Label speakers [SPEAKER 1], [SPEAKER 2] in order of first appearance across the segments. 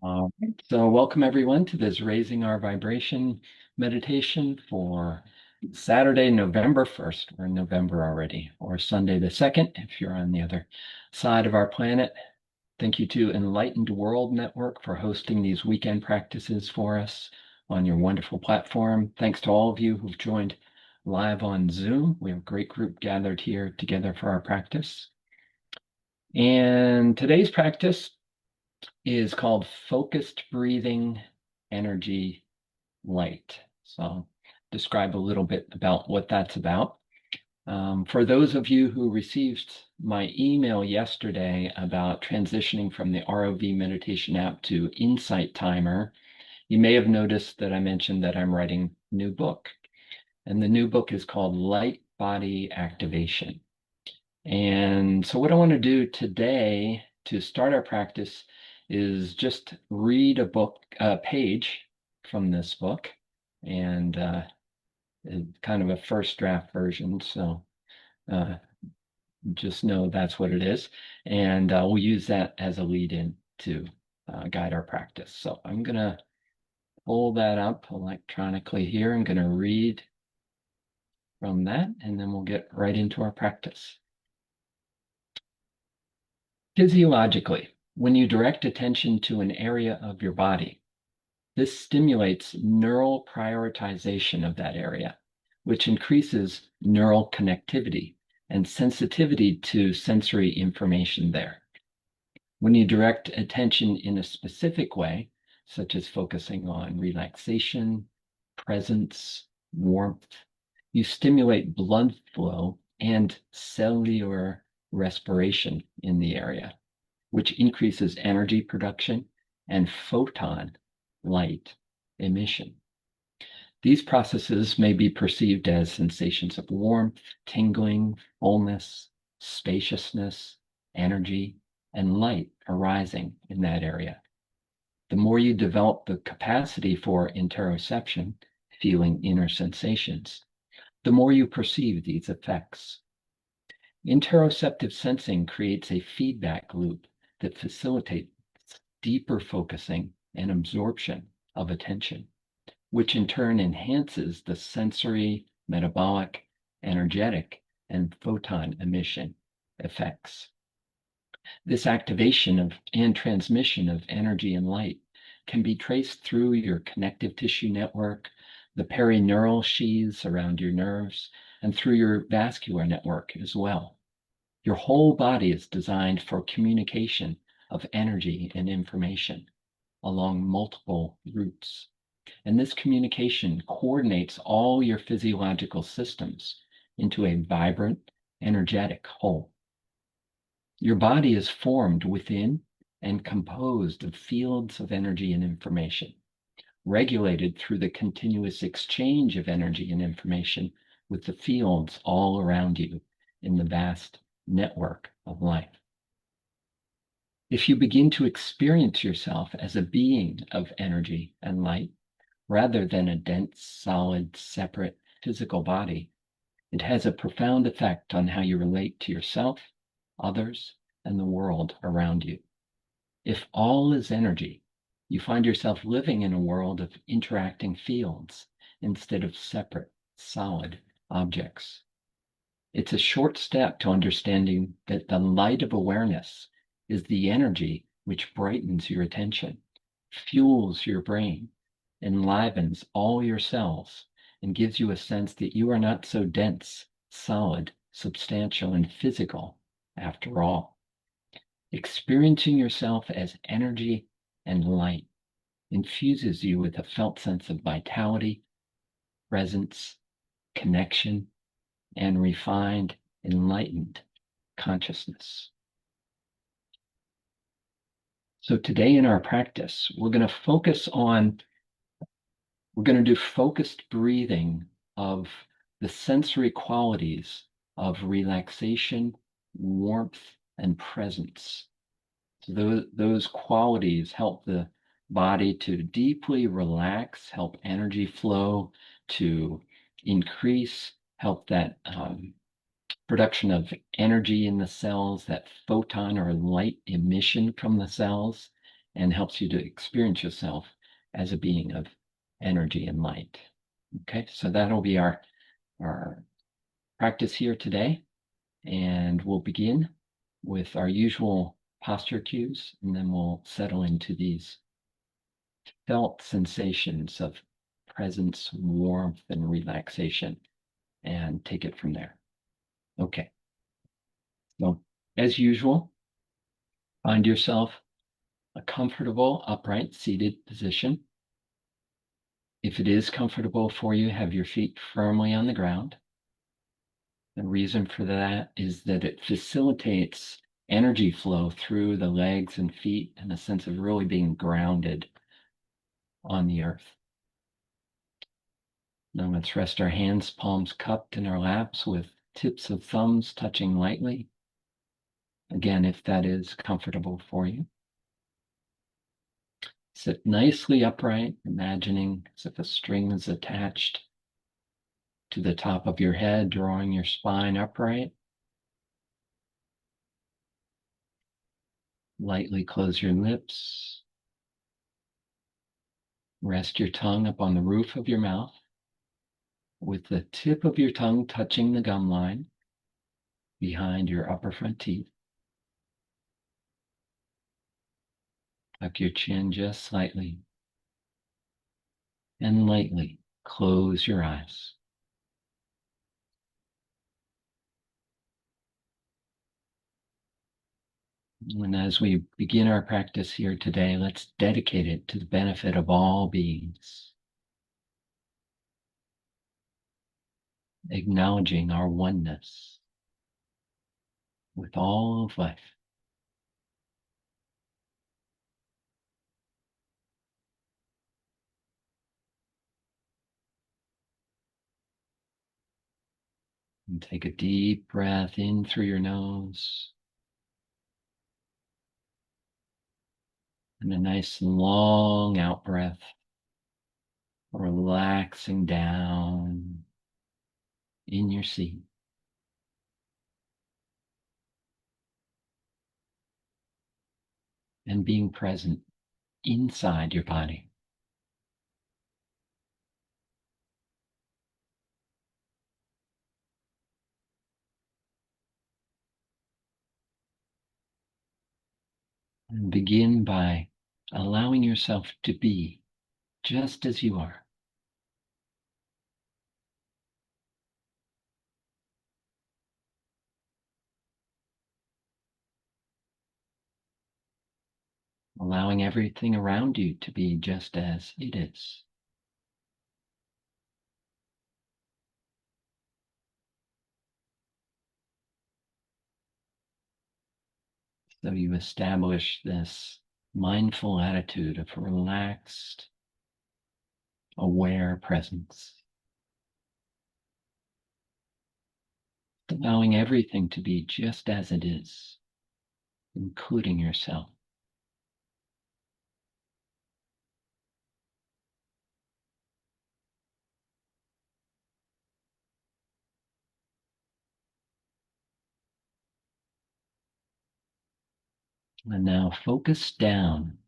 [SPEAKER 1] All right. So welcome everyone to this Raising Our Vibration meditation for Saturday, November 1st. We're in November already, or Sunday the 2nd, if you're on the other side of our planet. Thank you to Enlightened World Network for hosting these weekend practices for us on your wonderful platform. Thanks to all of you who've joined live on Zoom. We have a great group gathered here together for our practice. And today's practice is called focused breathing, energy, light. So I'll describe a little bit about what that's about. For those of you who received my email yesterday about transitioning from the ROV meditation app to Insight Timer, you may have noticed that I mentioned that I'm writing a new book. And the new book is called Light Body Activation. And so what I want to do today to start our practice is just read a page from this book, and it's kind of a first draft version. So uh, just know that's what it is. And we'll use that as a lead in to guide our practice. So I'm going to pull that up electronically here. I'm going to read from that, and then we'll get right into our practice. Physiologically, when you direct attention to an area of your body, this stimulates neural prioritization of that area, which increases neural connectivity and sensitivity to sensory information there. When you direct attention in a specific way, such as focusing on relaxation, presence, warmth, you stimulate blood flow and cellular respiration in the area, which increases energy production and photon light emission. These processes may be perceived as sensations of warmth, tingling, fullness, spaciousness, energy, and light arising in that area. The more you develop the capacity for interoception, feeling inner sensations, the more you perceive these effects. Interoceptive sensing creates a feedback loop that facilitates deeper focusing and absorption of attention, which in turn enhances the sensory, metabolic, energetic, and photon emission effects. This activation of and transmission of energy and light can be traced through your connective tissue network, the perineural sheaths around your nerves, and through your vascular network as well. Your whole body is designed for communication of energy and information along multiple routes. And this communication coordinates all your physiological systems into a vibrant, energetic whole. Your body is formed within and composed of fields of energy and information, regulated through the continuous exchange of energy and information with the fields all around you in the vast network of life. If you begin to experience yourself as a being of energy and light, rather than a dense, solid, separate physical body, it has a profound effect on how you relate to yourself, others, and the world around you. If all is energy, you find yourself living in a world of interacting fields instead of separate, solid objects. It's a short step to understanding that the light of awareness is the energy which brightens your attention, fuels your brain, enlivens all your cells, and gives you a sense that you are not so dense, solid, substantial, and physical after all. Experiencing yourself as energy and light infuses you with a felt sense of vitality, presence, connection, and refined, enlightened consciousness. So today in our practice, we're going to do focused breathing of the sensory qualities of relaxation, warmth, and presence. So those qualities help the body to deeply relax, help energy flow to increase, help that production of energy in the cells, that photon or light emission from the cells, and helps you to experience yourself as a being of energy and light. Okay, so that'll be our practice here today. And we'll begin with our usual posture cues, and then we'll settle into these felt sensations of presence, warmth, and relaxation, and take it from there. Okay, so as usual, find yourself a comfortable, upright, seated position. If it is comfortable for you, have your feet firmly on the ground. The reason for that is that it facilitates energy flow through the legs and feet and a sense of really being grounded on the earth. Now let's rest our hands, palms cupped in our laps with tips of thumbs touching lightly. Again, if that is comfortable for you. Sit nicely upright, imagining as if a string is attached to the top of your head, drawing your spine upright. Lightly close your lips. Rest your tongue upon the roof of your mouth, with the tip of your tongue touching the gum line behind your upper front teeth. Tuck your chin just slightly, and lightly close your eyes. And as we begin our practice here today, let's dedicate it to the benefit of all beings, acknowledging our oneness with all of life. And take a deep breath in through your nose, and a nice long out breath, relaxing down in your seat. And being present inside your body. And begin by allowing yourself to be just as you are. Allowing everything around you to be just as it is. So you establish this mindful attitude of relaxed, aware presence. Allowing everything to be just as it is, including yourself. And now focus down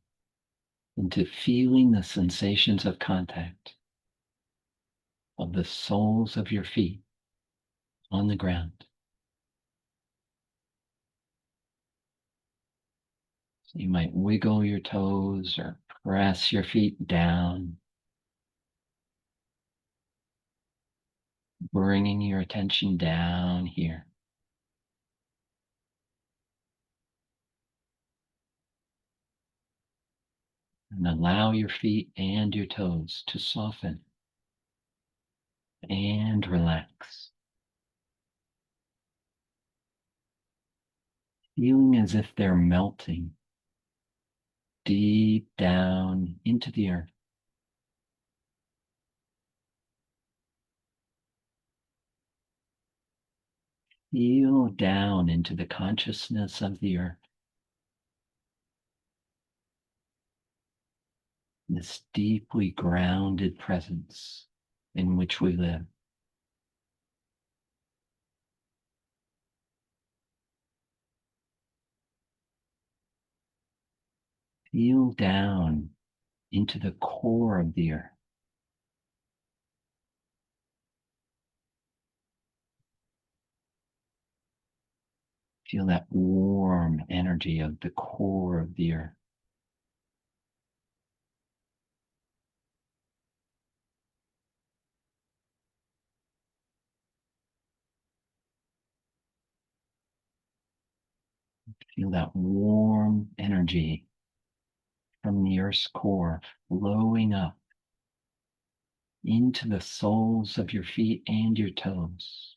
[SPEAKER 1] into feeling the sensations of contact of the soles of your feet on the ground. So you might wiggle your toes or press your feet down, bringing your attention down here. And allow your feet and your toes to soften and relax. Feeling as if they're melting deep down into the earth. Feel down into the consciousness of the earth. This deeply grounded presence in which we live. Feel down into the core of the earth. Feel that warm energy of the core of the earth. Feel that warm energy from the earth's core flowing up into the soles of your feet and your toes.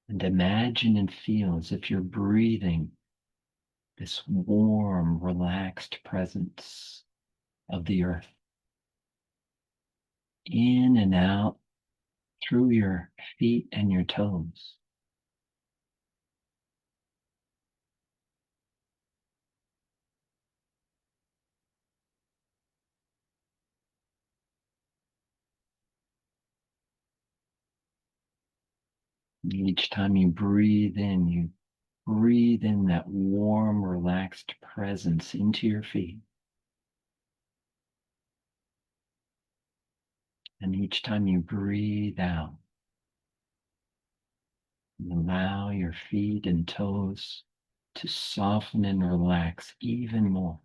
[SPEAKER 1] And imagine and feel as if you're breathing this warm, relaxed presence of the earth in and out through your feet and your toes. Each time you breathe in that warm, relaxed presence into your feet. And each time you breathe out, you allow your feet and toes to soften and relax even more.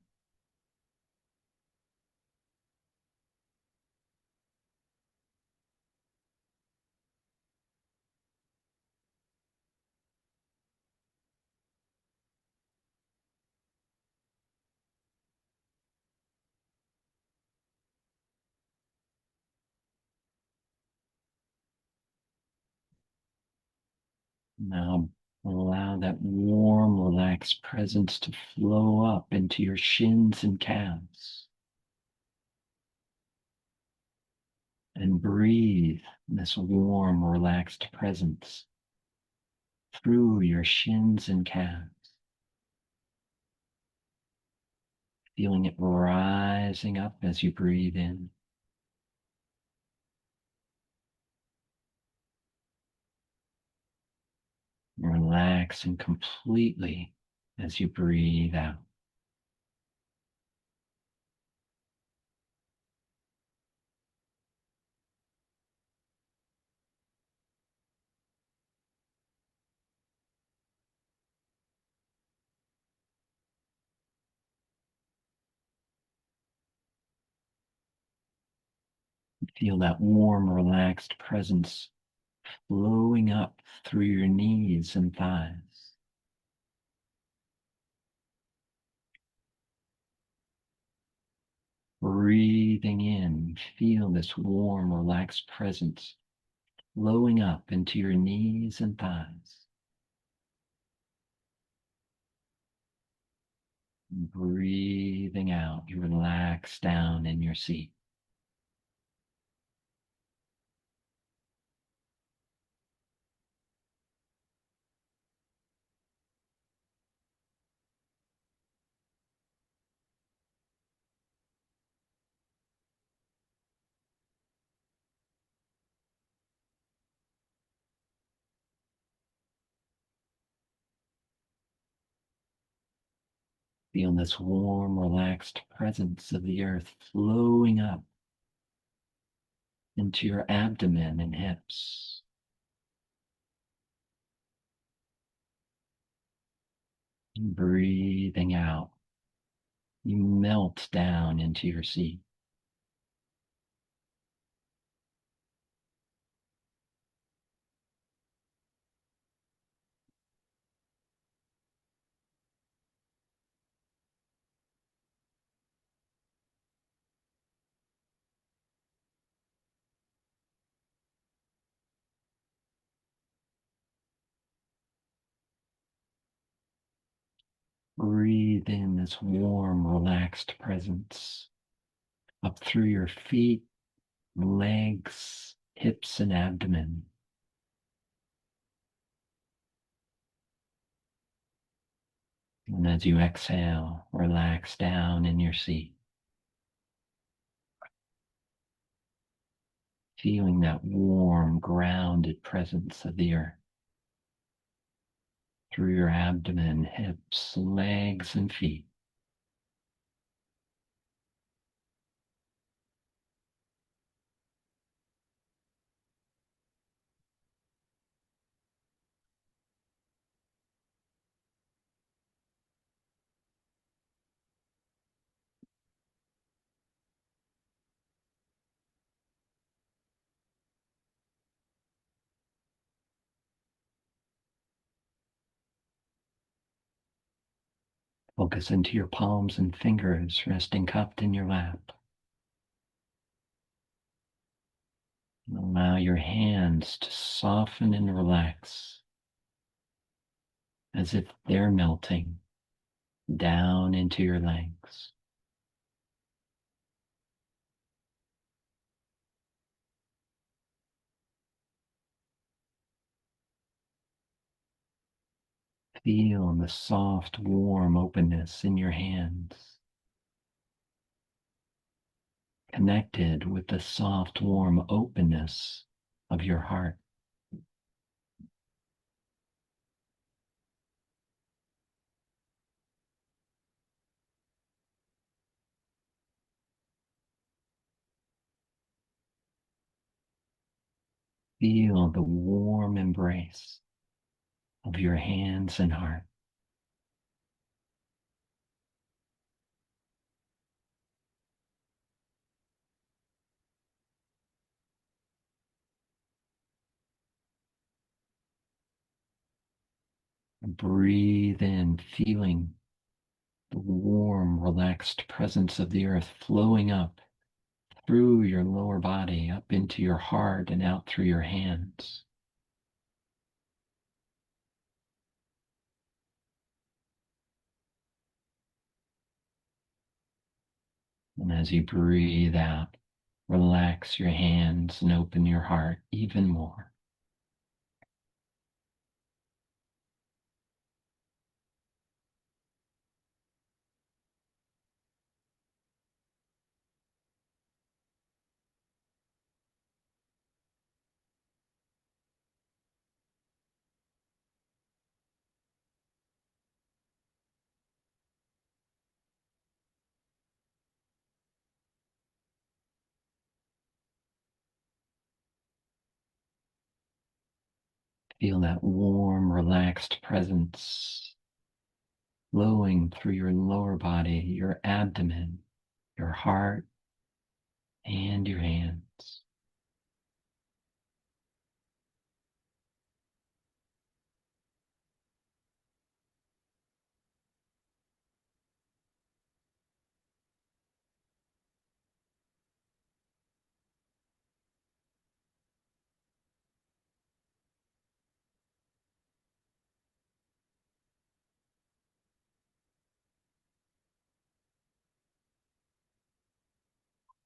[SPEAKER 1] Now allow that warm, relaxed presence to flow up into your shins and calves. And breathe this warm, relaxed presence through your shins and calves. Feeling it rising up as you breathe in. Relaxing completely as you breathe out. Feel that warm, relaxed presence flowing up through your knees and thighs. Breathing in, feel this warm, relaxed presence flowing up into your knees and thighs. Breathing out, you relax down in your seat. Feel this warm, relaxed presence of the earth flowing up into your abdomen and hips. And breathing out, you melt down into your seat. Breathe in this warm, relaxed presence up through your feet, legs, hips, and abdomen. And as you exhale, relax down in your seat, feeling that warm, grounded presence of the earth. through your abdomen, hips, legs, and feet. Focus into your palms and fingers resting cupped in your lap. And allow your hands to soften and relax as if they're melting down into your legs. Feel the soft, warm openness in your hands, connected with the soft, warm openness of your heart. Feel the warm embrace of your hands and heart. Breathe in, feeling the warm, relaxed presence of the earth flowing up through your lower body, up into your heart and out through your hands. And as you breathe out, relax your hands and open your heart even more. Feel that warm, relaxed presence flowing through your lower body, your abdomen, your heart, and your hands.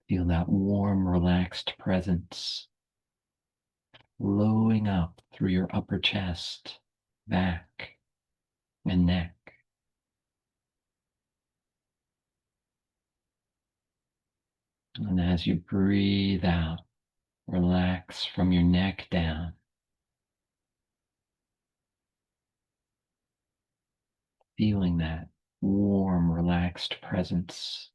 [SPEAKER 1] Feel that warm, relaxed presence flowing up through your upper chest, back, and neck. And as you breathe out, relax from your neck down, feeling that warm, relaxed presence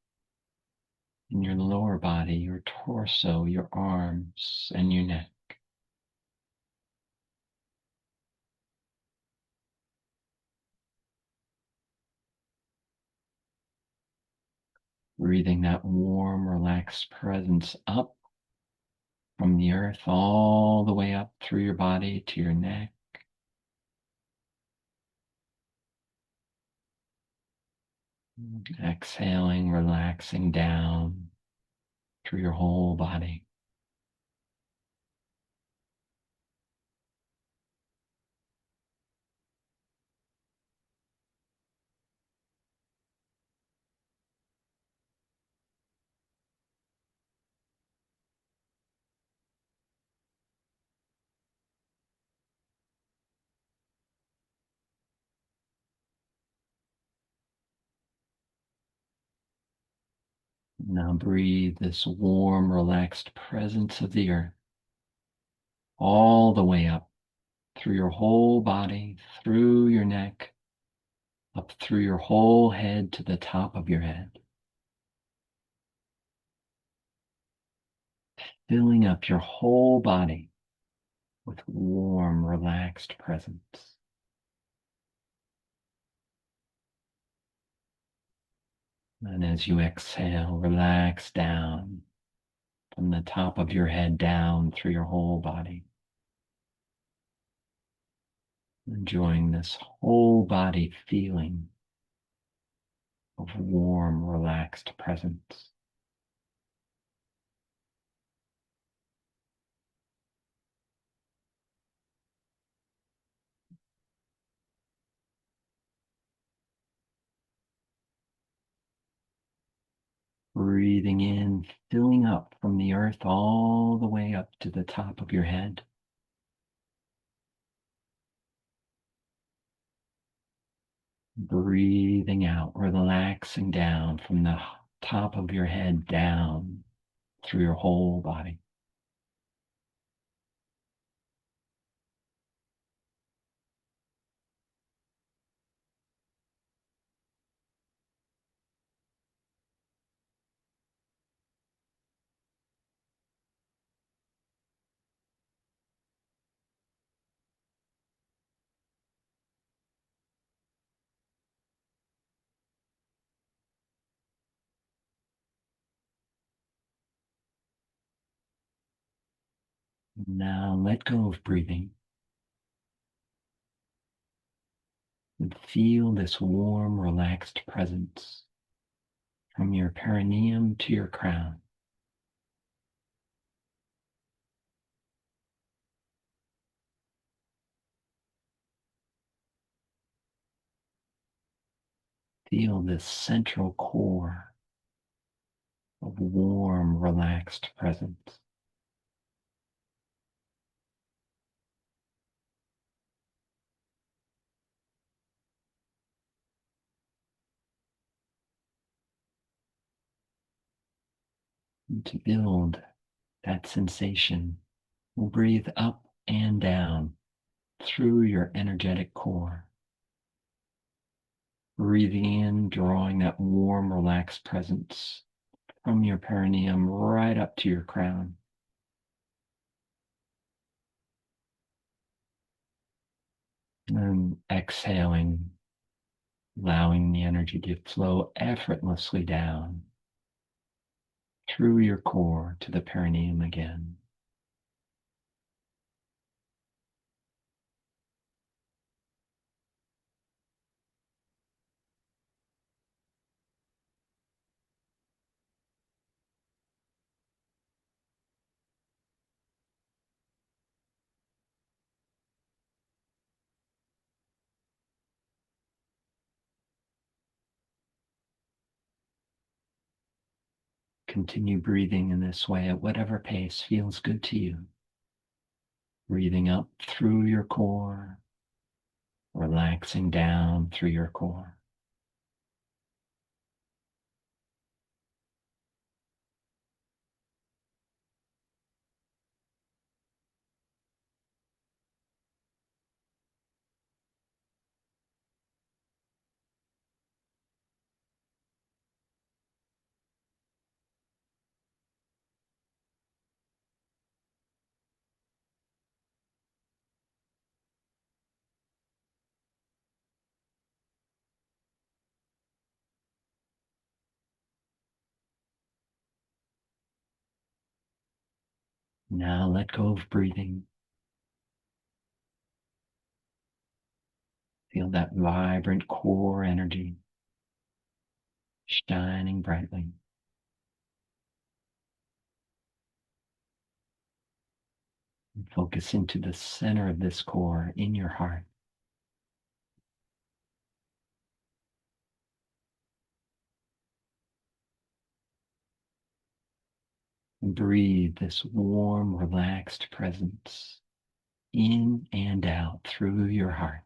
[SPEAKER 1] in your lower body, your torso, your arms, and your neck. Breathing that warm, relaxed presence up from the earth all the way up through your body to your neck. Exhaling, relaxing down through your whole body. Now breathe this warm, relaxed presence of the earth all the way up through your whole body, through your neck, up through your whole head to the top of your head, filling up your whole body with warm, relaxed presence. And as you exhale, relax down from the top of your head down through your whole body. Enjoying this whole body feeling of warm, relaxed presence. Breathing in, filling up from the earth all the way up to the top of your head. Breathing out, relaxing down from the top of your head down through your whole body. Now let go of breathing and feel this warm, relaxed presence from your perineum to your crown. Feel this central core of warm, relaxed presence. And to build that sensation, we'll breathe up and down through your energetic core. Breathing in, drawing that warm, relaxed presence from your perineum right up to your crown. And exhaling, allowing the energy to flow effortlessly down through your core to the perineum again. Continue breathing in this way at whatever pace feels good to you. Breathing up through your core, relaxing down through your core. Now let go of breathing. Feel that vibrant core energy shining brightly. And focus into the center of this core in your heart. And breathe this warm, relaxed presence in and out through your heart.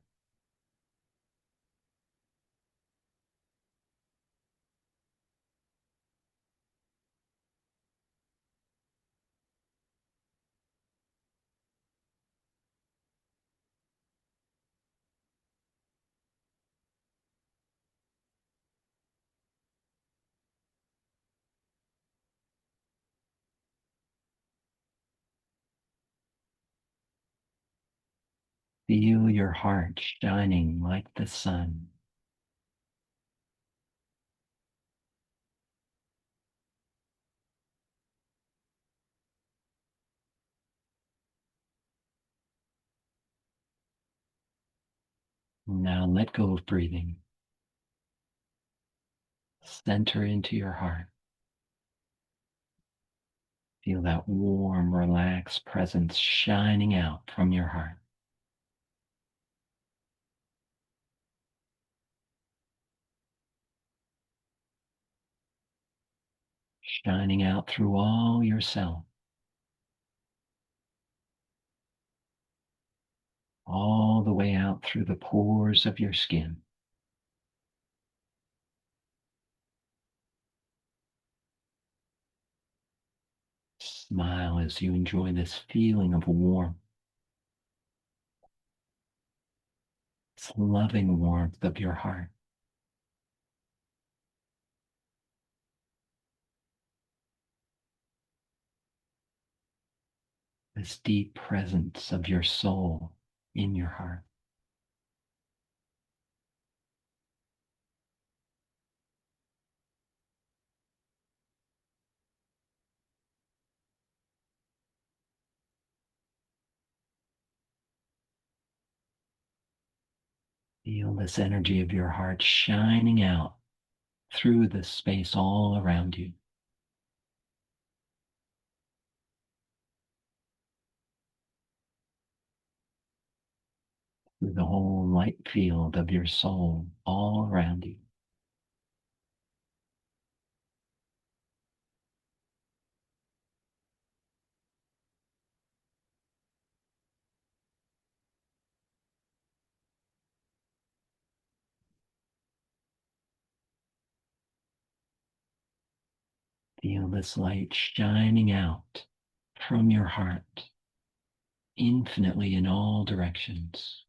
[SPEAKER 1] Feel your heart shining like the sun. Now let go of breathing. Center into your heart. Feel that warm, relaxed presence shining out from your heart. Shining out through all your cells, all the way out through the pores of your skin. Smile as you enjoy this feeling of warmth, this loving warmth of your heart. This deep presence of your soul in your heart. Feel this energy of your heart shining out through the space all around you. Through the whole light field of your soul all around you. Feel this light shining out from your heart infinitely in all directions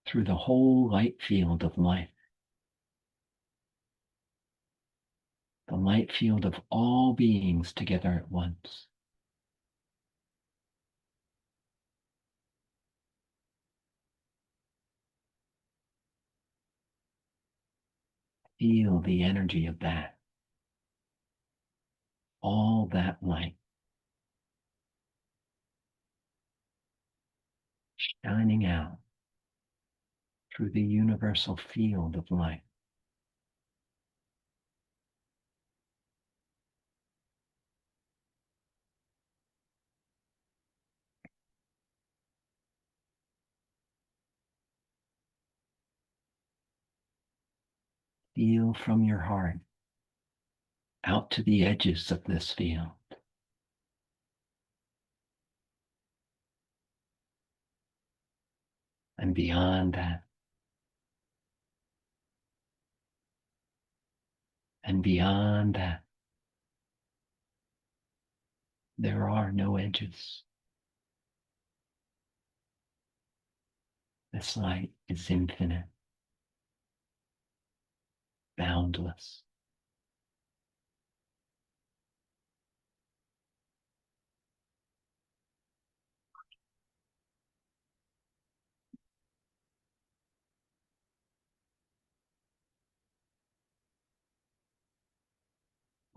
[SPEAKER 1] through the whole light field of life, the light field of all beings together at once. Feel the energy of that, all that light shining out through the universal field of life. Feel from your heart out to the edges of this field and beyond that and beyond that. There are no edges. This light is infinite, boundless.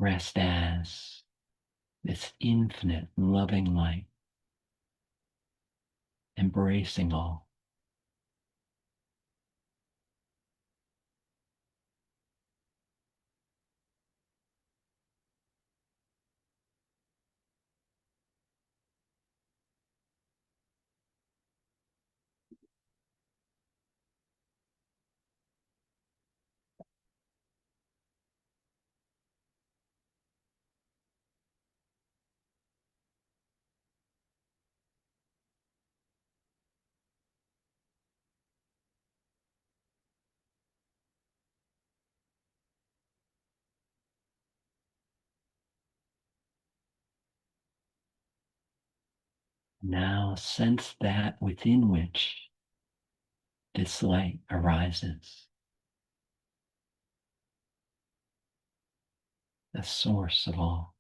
[SPEAKER 1] Rest as this infinite loving light, embracing all. Now sense that within which this light arises, the source of all.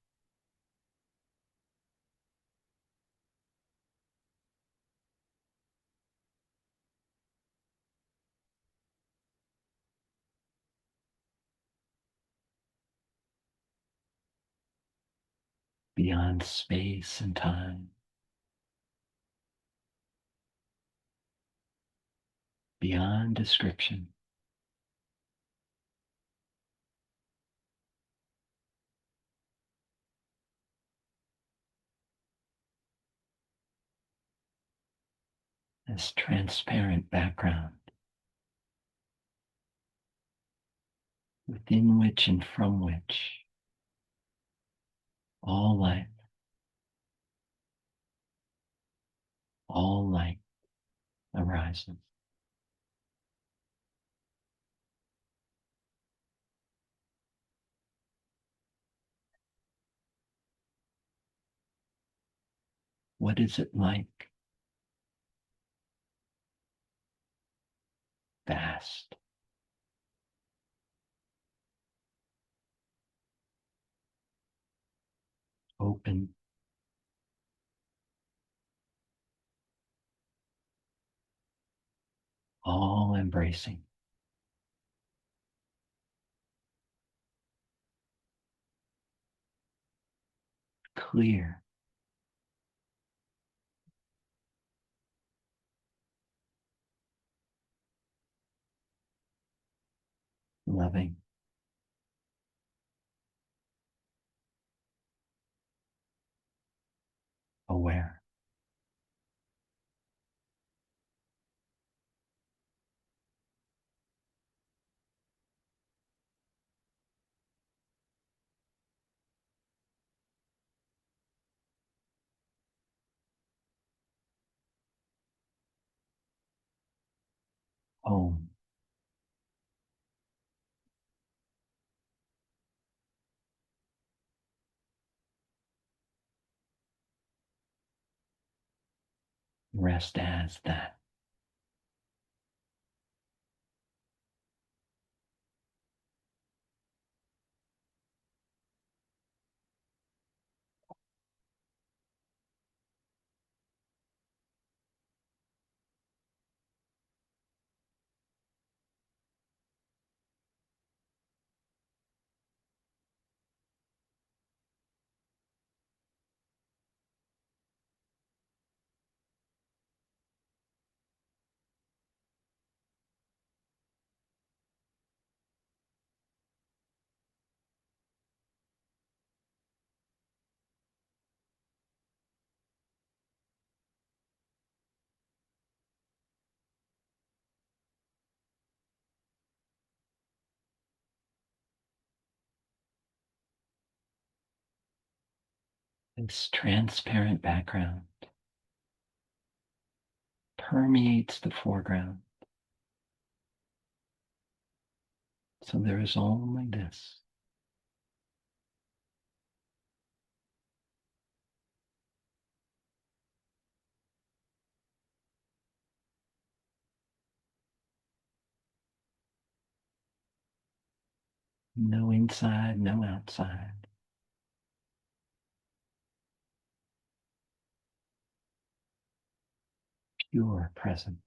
[SPEAKER 1] beyond space and time, beyond description. This transparent background within which and from which all life, all light arises. What is it like? Vast, open, all embracing, clear, loving, aware. Home, rest as that. This transparent background permeates the foreground. So there is only this. No inside, no outside. Pure present.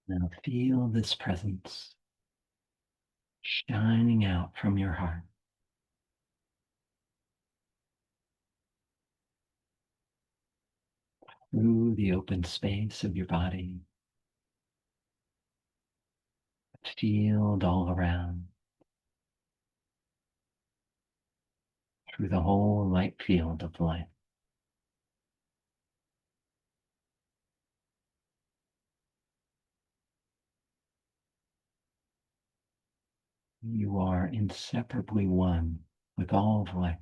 [SPEAKER 1] Now feel this presence shining out from your heart through the open space of your body, field all around, through the whole light field of life. You are inseparably one with all of life.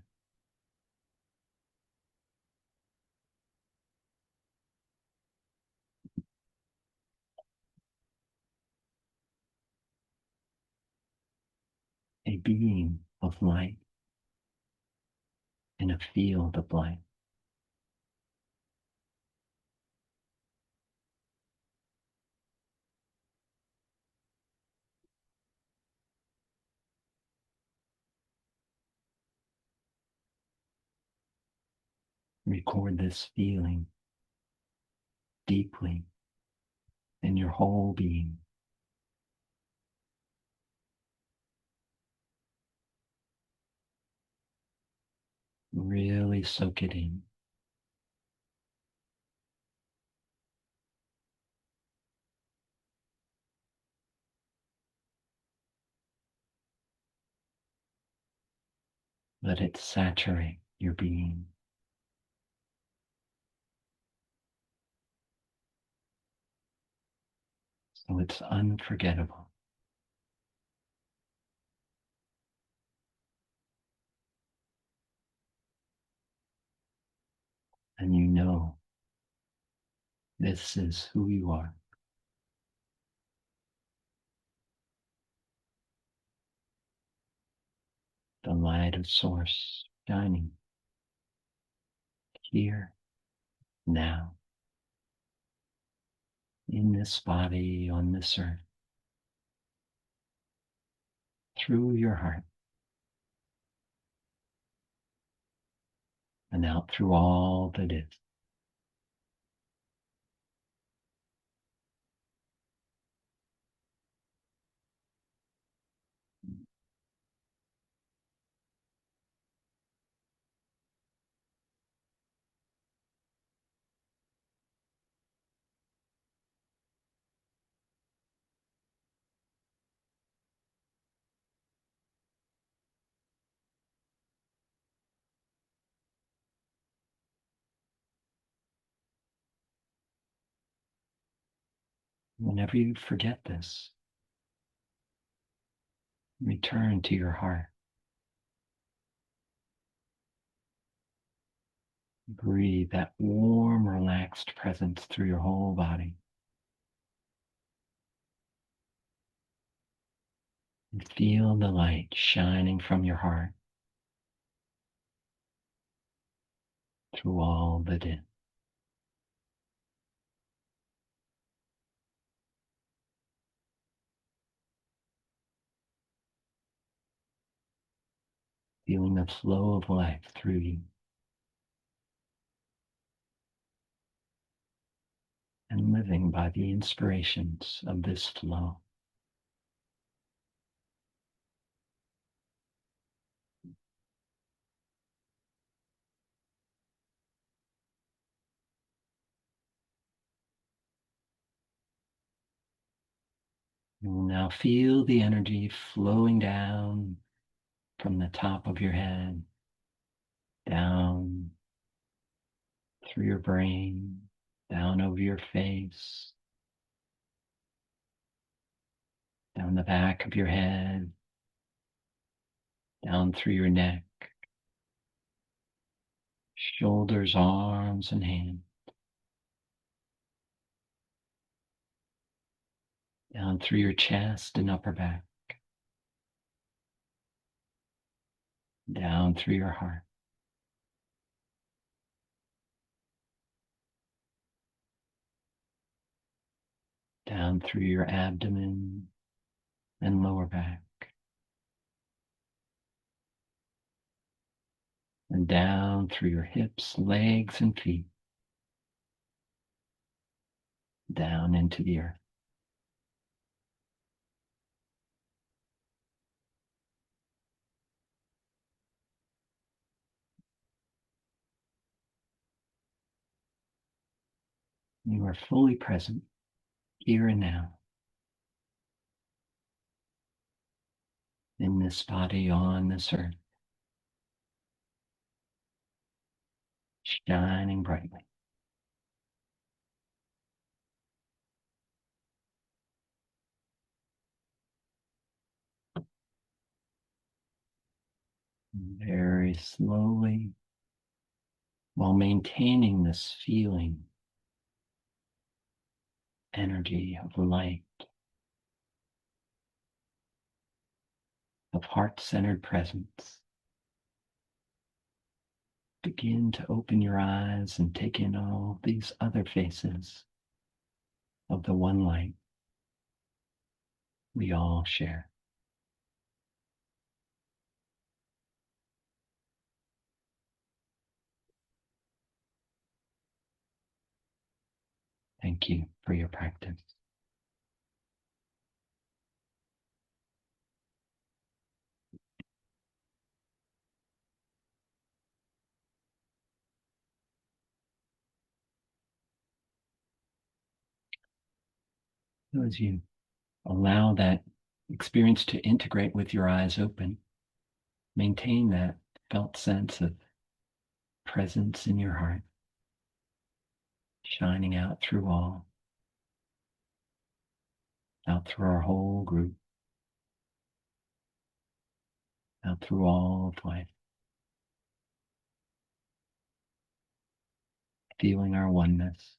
[SPEAKER 1] A being of light in a field of light. Record this feeling deeply in your whole being. Really soak it in. Let it saturate your being. So it's unforgettable. And you know this is who you are. The light of Source shining here, now, in this body, on this earth, through your heart, and out through all that is. Whenever you forget this, return to your heart. Breathe that warm, relaxed presence through your whole body. And feel the light shining from your heart through all that is. Feeling the flow of life through you. And living by the inspirations of this flow. Now feel the energy flowing down from the top of your head, down through your brain, down over your face, down the back of your head, down through your neck, shoulders, arms, and hands, down through your chest and upper back, down through your heart, down through your abdomen and lower back, and down through your hips, legs, and feet, down into the earth. You are fully present here and now in this body on this earth, shining brightly. Very slowly, while maintaining this feeling, energy of light, of heart-centered presence. Begin to open your eyes and take in all these other faces of the one light we all share. Thank you for your practice. As you allow that experience to integrate with your eyes open, maintain that felt sense of presence in your heart, shining out through all, out through our whole group, out through all of life, feeling our oneness.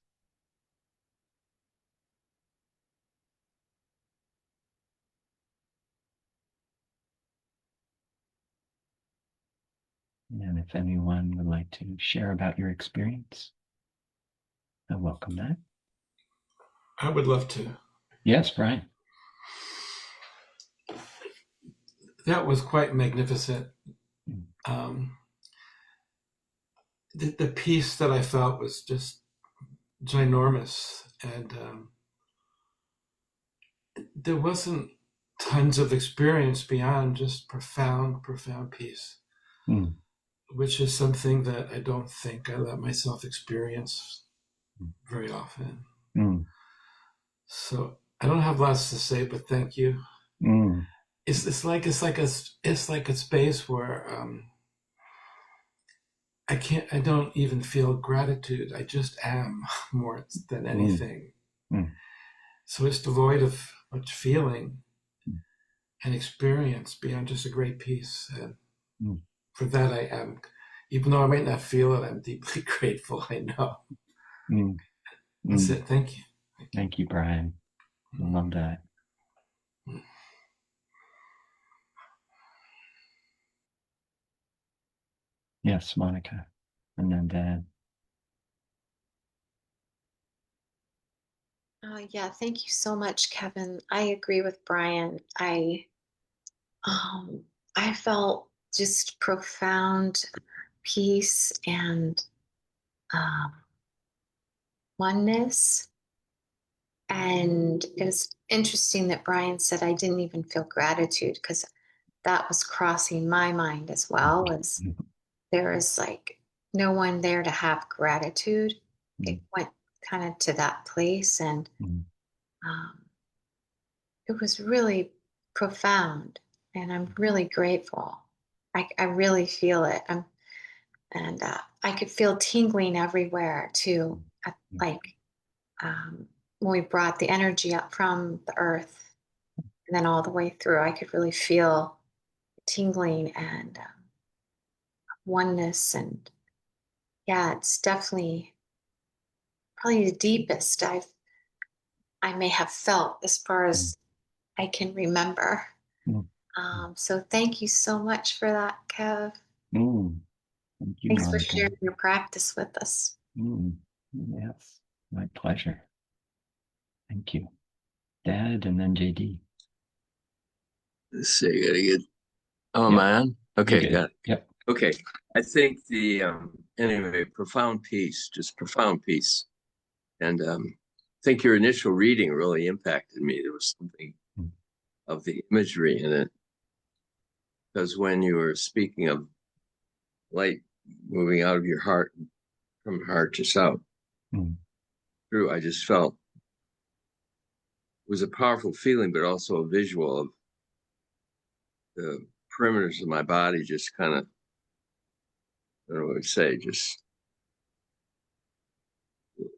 [SPEAKER 1] And if anyone would like to share about your experience, I welcome that.
[SPEAKER 2] I would love to.
[SPEAKER 1] Yes, Brian.
[SPEAKER 2] That was quite magnificent. The peace that I felt was just ginormous, and there wasn't tons of experience beyond just profound peace, which is something that I don't think I let myself experience very often. So I don't have lots to say, but thank you. It's like a space where I don't even feel gratitude. I just am more than anything. So it's devoid of much feeling and experience beyond just a great peace. And for that, I am, even though I might not feel it, I'm deeply grateful. I know. That's it. Thank you.
[SPEAKER 1] Thank you, Brian. I love that. Yes, Monica. And then Dad.
[SPEAKER 3] Yeah, thank you so much, Kevin. I agree with Brian. I felt just profound peace and um, oneness. And it was interesting that Brian said I didn't even feel gratitude, because that was crossing my mind as well. As there is like no one there to have gratitude. It went kind of to that place, and it was really profound, and I'm really grateful. I really feel it. I could feel tingling everywhere too. Like when we brought the energy up from the earth and then all the way through, I could really feel tingling and oneness. And yeah, it's definitely probably the deepest I may have felt as far as I can remember. So thank you so much for that, Kev.
[SPEAKER 1] Thank you,
[SPEAKER 3] Thanks
[SPEAKER 1] Monica.
[SPEAKER 3] for sharing your practice with us.
[SPEAKER 1] Yes, my pleasure. Thank you. Dad, and then JD.
[SPEAKER 4] Let's see, I gotta get. Oh,
[SPEAKER 1] Yep.
[SPEAKER 4] man. Okay, got it.
[SPEAKER 1] Yep.
[SPEAKER 4] Okay, I think anyway, profound peace, just profound peace, and I think your initial reading really impacted me. There was something of the imagery in it, because when you were speaking of light moving out of your heart, from heart to south, through, I just felt it was a powerful feeling, but also a visual of the perimeters of my body just kind of, I don't know what to say, just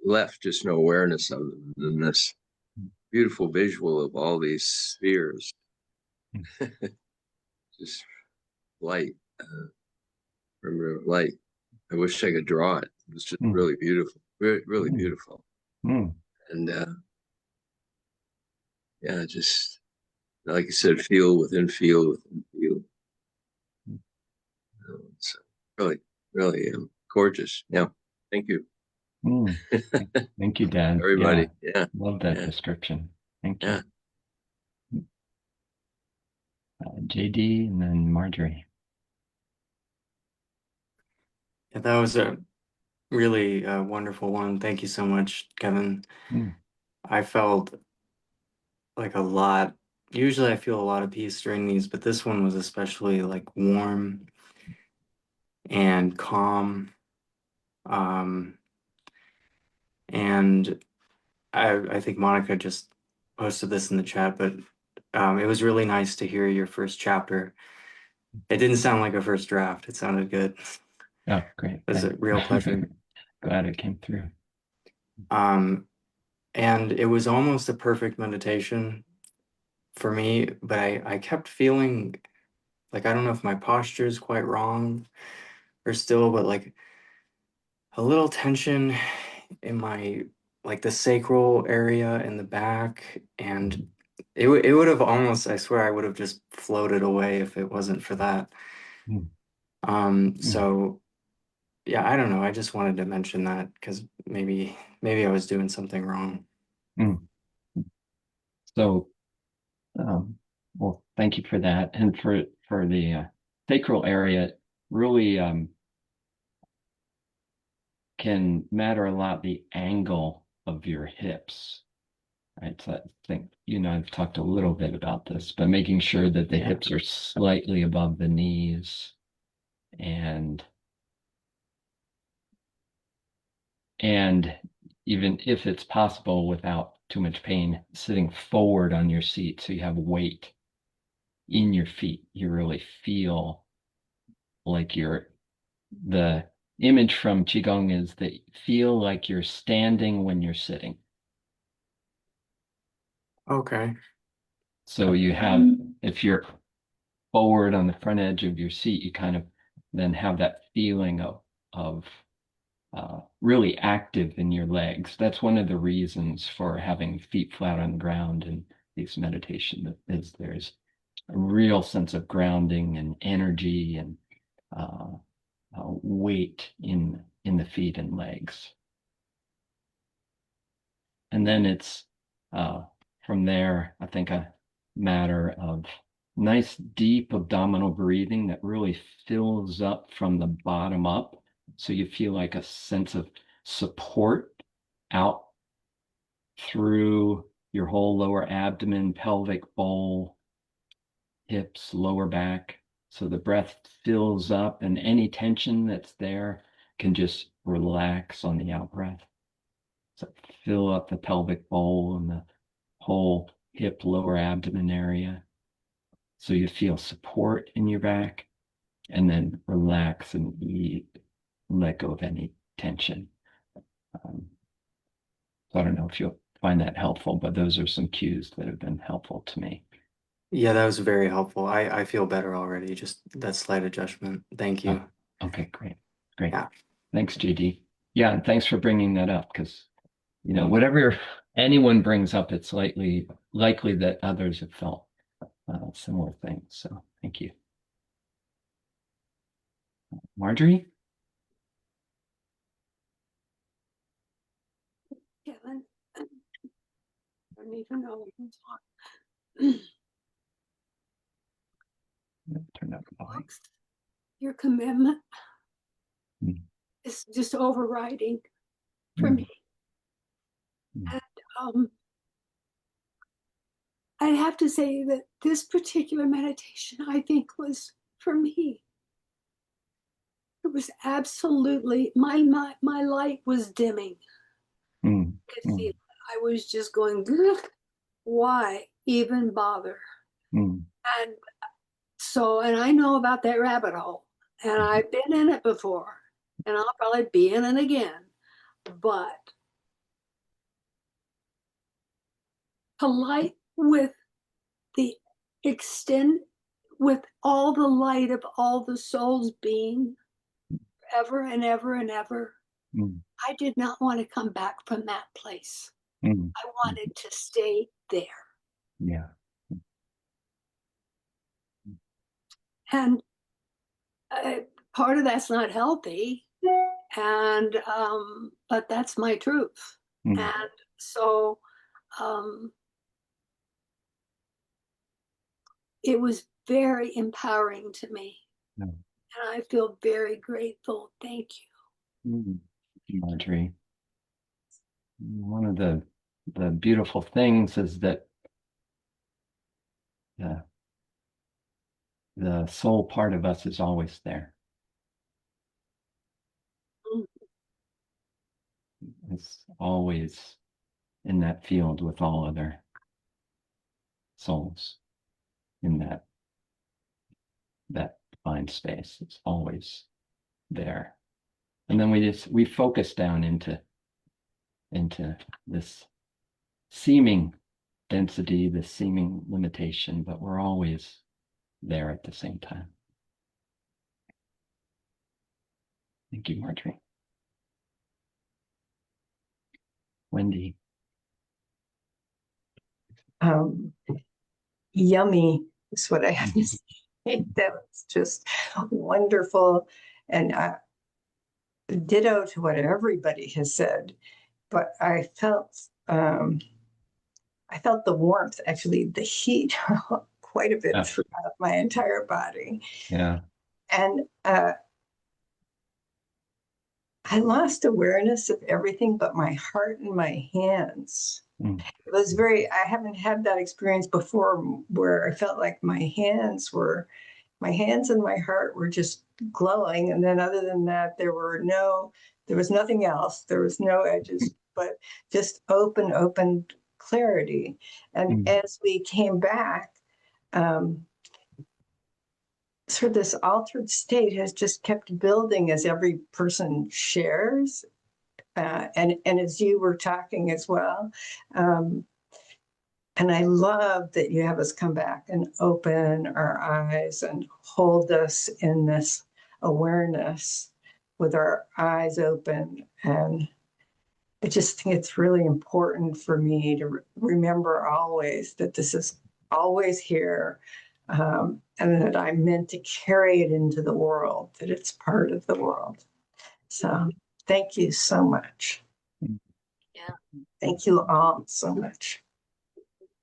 [SPEAKER 4] left, just no awareness of them. And this beautiful visual of all these spheres, just light, perimeter of light. I wish I could draw it. It was just really beautiful, really, really beautiful. And yeah, just like I said, feel within feel within feel. So really, really gorgeous. Yeah, thank you.
[SPEAKER 1] Thank you, Dan.
[SPEAKER 4] Everybody. Yeah.
[SPEAKER 1] Love that description. Thank you. JD and then Marjorie.
[SPEAKER 5] Yeah, that was a really wonderful one. Thank you so much, Kevin. I felt like a lot. Usually I feel a lot of peace during these, but this one was especially like warm and calm. And I think Monica just posted this in the chat, but it was really nice to hear your first chapter. It didn't sound like a first draft. It sounded good.
[SPEAKER 1] Oh, great.
[SPEAKER 5] It was a real pleasure.
[SPEAKER 1] Glad it came through.
[SPEAKER 5] And it was almost a perfect meditation for me, but I kept feeling like, I don't know if my posture is quite wrong or still, but like a little tension in my, like the sacral area in the back. And it would have almost, I swear I would have just floated away if it wasn't for that. So yeah, I don't know. I just wanted to mention that because maybe I was doing something wrong.
[SPEAKER 1] So, well, thank you for that. And for the sacral area, really can matter a lot the angle of your hips. Right. So I think you and I've talked a little bit about this, but making sure that the hips are slightly above the knees and even if it's possible without too much pain, sitting forward on your seat so you have weight in your feet. You really feel like the image from Qigong is that you feel like you're standing when you're sitting.
[SPEAKER 5] Okay.
[SPEAKER 1] So you have, if you're forward on the front edge of your seat, you kind of then have that feeling of really active in your legs. That's one of the reasons for having feet flat on the ground in these meditation is there's a real sense of grounding and energy and weight in the feet and legs. And then it's from there, I think, a matter of nice deep abdominal breathing that really fills up from the bottom up. So you feel like a sense of support out through your whole lower abdomen, pelvic bowl, hips, lower back. So the breath fills up and any tension that's there can just relax on the out breath. So fill up the pelvic bowl and the whole hip, lower abdomen area. So you feel support in your back and then relax and let go of any tension. So I don't know if you'll find that helpful, but those are some cues that have been helpful to me.
[SPEAKER 5] Yeah, that was very helpful. I feel better already, just that slight adjustment. Thank you.
[SPEAKER 1] Oh, okay, great.
[SPEAKER 5] Yeah.
[SPEAKER 1] Thanks, JD. Yeah, and thanks for bringing that up because, whatever anyone brings up, it's likely that others have felt similar things. So thank you. Marjorie?
[SPEAKER 6] Kevin, I don't even know what to talk.
[SPEAKER 1] Turn up the volume.
[SPEAKER 6] Your commitment is just overriding for me. And I have to say that this particular meditation, I think, was for me. It was absolutely, my light was dimming. could feel it. I was just going, why even bother? And so, and I know about that rabbit hole, and I've been in it before, and I'll probably be in it again. But to light with the extend, with all the light of all the souls being ever and ever and ever, I did not want to come back from that place. I wanted to stay there.
[SPEAKER 1] Yeah.
[SPEAKER 6] And part of that's not healthy, and but that's my truth. And so it was very empowering to me, and I feel very grateful. Thank you.
[SPEAKER 1] Marjorie. One of the beautiful things is that the soul part of us is always there. It's always in that field with all other souls in that divine space. It's always there. And then we focus down into this seeming density, this seeming limitation, but we're always there at the same time. Thank you, Marjorie. Wendy.
[SPEAKER 7] Yummy is what I have to say. That was just wonderful. And ditto to what everybody has said. But I felt the warmth, actually the heat, quite a bit throughout my entire body.
[SPEAKER 1] Yeah.
[SPEAKER 7] And I lost awareness of everything but my heart and my hands. It was I haven't had that experience before where I felt like my hands and my heart were just glowing. And then other than that, there was nothing else. There was no edges, but just open clarity. And as we came back, sort of this altered state has just kept building as every person shares. And as you were talking as well. And I love that you have us come back and open our eyes and hold us in this awareness with our eyes open. And I just think it's really important for me to remember always that this is always here, and that I'm meant to carry it into the world, that it's part of the world. So thank you so much.
[SPEAKER 6] Yeah.
[SPEAKER 7] Thank you all so much.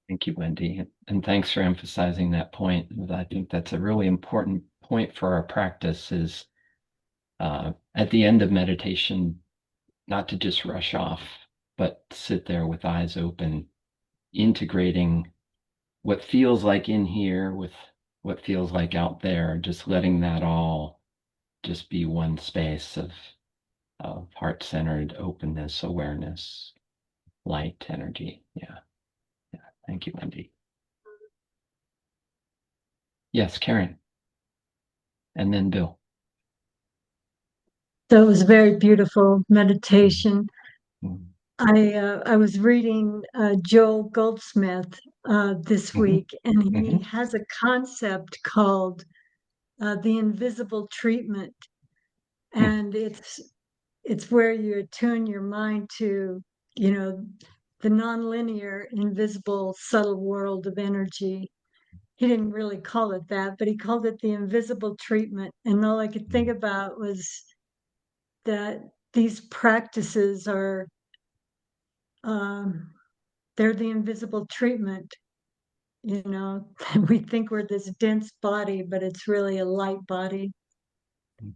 [SPEAKER 1] Thank you, Wendy. And thanks for emphasizing that point. I think that's a really important point for our practice is at the end of meditation, not to just rush off, but sit there with eyes open, integrating what feels like in here with what feels like out there, just letting that all just be one space of heart-centered openness, awareness, light, energy. Yeah. Thank you, Wendy. Yes, Karen. And then Bill.
[SPEAKER 6] So it was a very beautiful meditation. I was reading Joel Goldsmith this week, and he has a concept called the invisible treatment, and it's where you attune your mind to, the nonlinear, invisible, subtle world of energy. He didn't really call it that, but he called it the invisible treatment. And all I could think about was that these practices are, they're the invisible treatment. We think we're this dense body, but it's really a light body.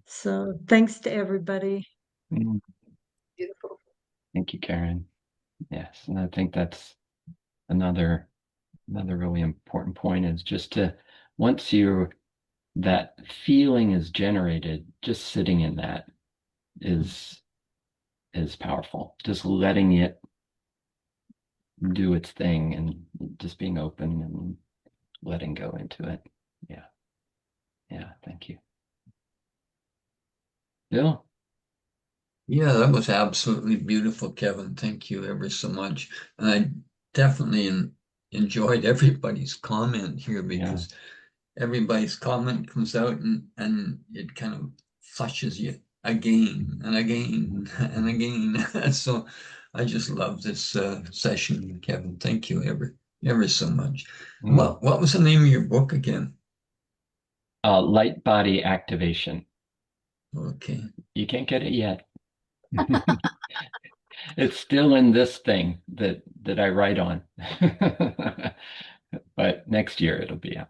[SPEAKER 6] So thanks to everybody.
[SPEAKER 7] Beautiful.
[SPEAKER 1] Thank you, Karen. Yes, and I think that's another really important point is just to, once that feeling is generated, just sitting in that is powerful. Just letting it do its thing, and just being open and letting go into it. Yeah. Yeah. Thank you. Bill?
[SPEAKER 8] Yeah, that was absolutely beautiful, Kevin. Thank you ever so much. And I definitely enjoyed everybody's comment here, because everybody's comment comes out and it kind of flushes you again and again and again. So I just love this session, Kevin. Thank you ever so much. What was the name of your book again?
[SPEAKER 1] Light Body Activation.
[SPEAKER 8] Okay.
[SPEAKER 1] You can't get it yet. It's still in this thing that I write on. But next year it'll be out.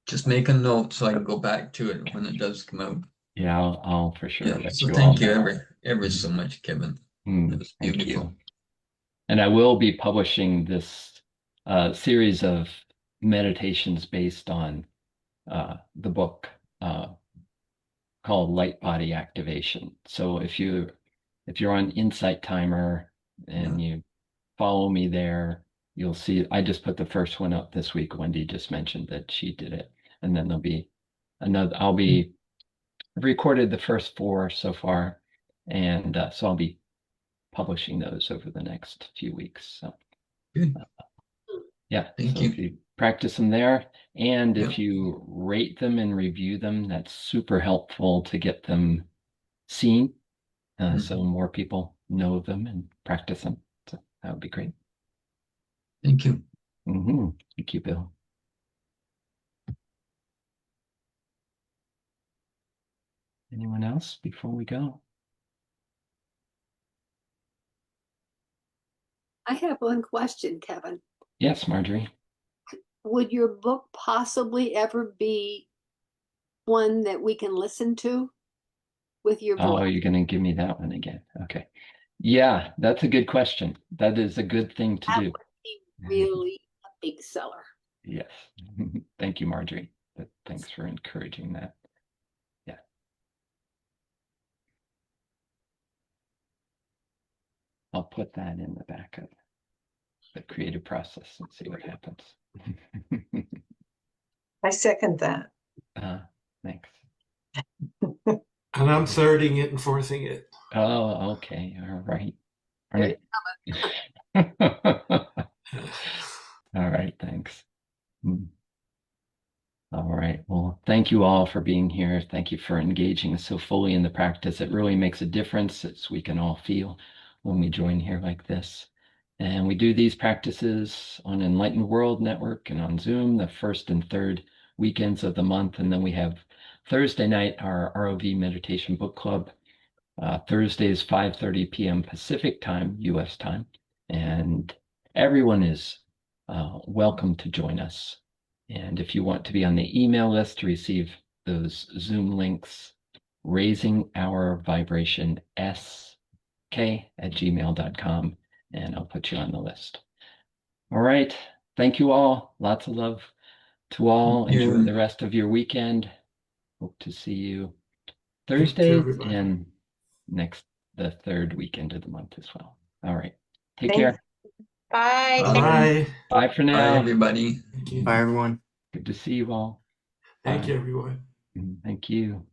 [SPEAKER 8] Just make a note so I can go back to it when it does come out.
[SPEAKER 1] Yeah, I'll for sure
[SPEAKER 8] Yeah,
[SPEAKER 1] let
[SPEAKER 8] so
[SPEAKER 1] you all
[SPEAKER 8] thank you
[SPEAKER 1] know.
[SPEAKER 8] ever so much, Kevin. That was
[SPEAKER 1] Thank
[SPEAKER 8] beautiful.
[SPEAKER 1] you. And I will be publishing this series of meditations based on the book called Light Body Activation. So if you're on Insight Timer and you follow me there, you'll see I just put the first one up this week. Wendy just mentioned that she did it. And then there'll be another. I've recorded the first 4 so far. And so I'll be publishing those over the next few weeks. So
[SPEAKER 8] good.
[SPEAKER 1] Yeah.
[SPEAKER 8] Thank
[SPEAKER 1] so
[SPEAKER 8] you.
[SPEAKER 1] If you practice them there, and
[SPEAKER 8] Yep.
[SPEAKER 1] if you rate them and review them, that's super helpful to get them seen. So more people know them and practice them. So that would be great.
[SPEAKER 8] Thank you.
[SPEAKER 1] Thank you, Bill. Anyone else before we go?
[SPEAKER 9] I have one question, Kevin.
[SPEAKER 1] Yes, Marjorie.
[SPEAKER 9] Would your book possibly ever be one that we can listen to with your
[SPEAKER 1] Oh,
[SPEAKER 9] voice?
[SPEAKER 1] you're going to give me that one again. Okay. Yeah, that's a good question. That is a good thing to
[SPEAKER 9] That
[SPEAKER 1] do.
[SPEAKER 9] would be really a big seller.
[SPEAKER 1] Yes. Thank you, Marjorie. Thanks for encouraging that. Yeah. I'll put that in the back of the creative process and see what happens.
[SPEAKER 7] I second that.
[SPEAKER 1] Thanks.
[SPEAKER 2] And I'm thirding it and fourthing it.
[SPEAKER 1] Oh, okay. All right. All
[SPEAKER 9] There
[SPEAKER 1] right. All right. Thanks. All right. Well, thank you all for being here. Thank you for engaging so fully in the practice. It really makes a difference, as we can all feel when we join here like this. And we do these practices on Enlightened World Network and on Zoom the first and third weekends of the month. And then we have Thursday night, our ROV Meditation Book Club. Thursdays, 5:30 p.m. Pacific time, US time. And everyone is welcome to join us. And if you want to be on the email list to receive those Zoom links, raising our vibration sk@gmail.com, and I'll put you on the list. All right. Thank you all. Lots of love to all.
[SPEAKER 8] Thank you.
[SPEAKER 1] Enjoy the rest of your weekend. Hope to see you
[SPEAKER 2] Thank you,
[SPEAKER 1] Thursdays
[SPEAKER 2] everybody.
[SPEAKER 1] and the third weekend of the month as well. All right. Take
[SPEAKER 7] Thank
[SPEAKER 1] care.
[SPEAKER 3] Bye.
[SPEAKER 2] Bye.
[SPEAKER 1] Bye for
[SPEAKER 8] Bye,
[SPEAKER 1] now.
[SPEAKER 8] everybody.
[SPEAKER 2] Thank you.
[SPEAKER 5] Bye, everyone.
[SPEAKER 1] Good to see you all.
[SPEAKER 2] Thank
[SPEAKER 1] Bye.
[SPEAKER 2] you, everyone.
[SPEAKER 1] Thank you.